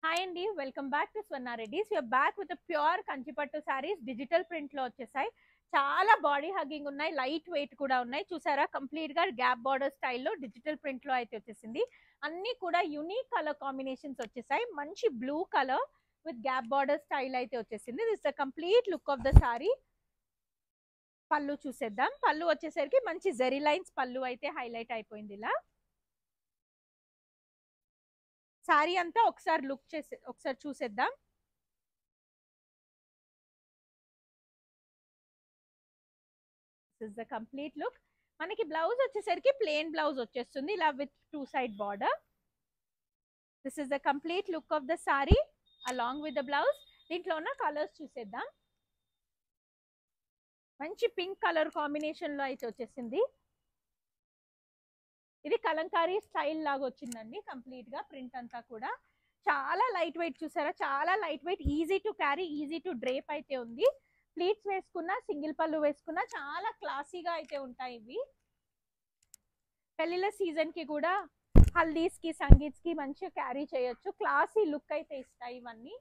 Hi అండి, welcome back to Swarna Reddy's. You're back with pure Kanchipattu saris. Digital print లో వచ్చేసాయి. చాలా బాడీ హగ్గింగ్ ఉన్నాయి, లైట్ వెయిట్ కూడా ఉన్నాయి. చూసారా, కంప్లీట్ గా గ్యాప్ బార్డర్ స్టైల్లో డిజిటల్ ప్రింట్ లో అయితే వచ్చేసింది. అన్ని కూడా యూనిక్ కలర్ కాంబినేషన్స్ వచ్చేసాయి. మంచి blue colour with gap border style అయితే వచ్చేసింది. This the complete look of the sorry. పళ్ళు చూసేద్దాం. పళ్ళు వచ్చేసరికి మంచి జెరీ లైన్స్ పళ్ళు అయితే హైలైట్ అయిపోయింది. ఇలా సారీ అంతా ఒకసారి చూసేద్దాం. This is the complete look. మనకి బ్లౌజ్ వచ్చేసరికి ప్లెయిన్ బ్లౌజ్ వచ్చేస్తుంది ఇలా with 2 side border. This is the complete look of the sorry along with the blouse. దీంట్లో ఉన్న కలర్స్ చూసేద్దాం. మంచి పింక్ కలర్ కాంబినేషన్ లో అయితే వచ్చేసింది. ఇది కలంకారీ స్టైల్ లాగా వచ్చిందండి. కంప్లీట్ గా ప్రింట్ అంతా కూడా చాలా లైట్ వెయిట్. చూసారా, చాలా light weight, easy to carry, easy to drape అయితే ఉంది. ప్లీట్స్ వేసుకున్నా, సింగిల్ పళ్ళు వేసుకున్నా చాలా క్లాసీగా అయితే ఉంటాయి ఇవి. పెళ్లిళ్ళ సీజన్ కి కూడా, హల్దీస్ కి, సంగీత్స్ కి మంచిగా క్యారీ చేయొచ్చు. క్లాసీ లుక్ అయితే ఇస్తాయి ఇవన్నీ.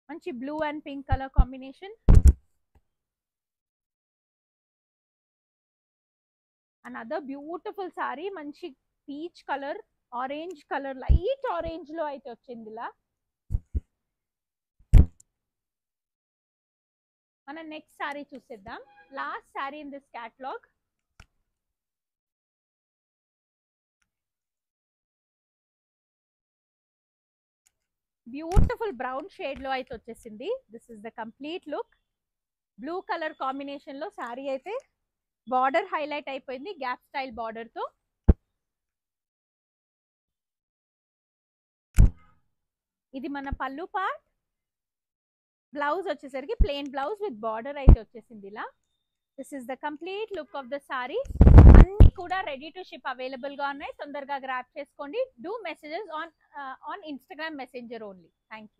మంచి blue and pink colour combination. Another beautiful sari. మంచి peach colour, orange colour, light orange లో అయితే వచ్చింది ఇలా. మన నెక్స్ట్ సారీ చూసేద్దాం. Last sari in this catalogue. Beautiful brown shade లో అయితే వచ్చేసింది. This is the complete look. Blue colour combination లో సారీ అయితే బార్డర్ హైలైట్ అయిపోయింది గ్యాప్ స్టైల్ బార్డర్ తో. ఇది మన పళ్ళు పార్ట్. బ్లౌజ్ వచ్చేసరికి ప్లెయిన్ బ్లౌజ్ విత్ బార్డర్ అయితే వచ్చేసింది ఇలా. This is the complete look of the sorry. అన్ని కూడా రెడీ టు షిప్ అవైలబుల్ గా ఉన్నాయి. తొందరగా గ్రాప్ చేసుకోండి. Do messages on Instagram messenger only. Thank you.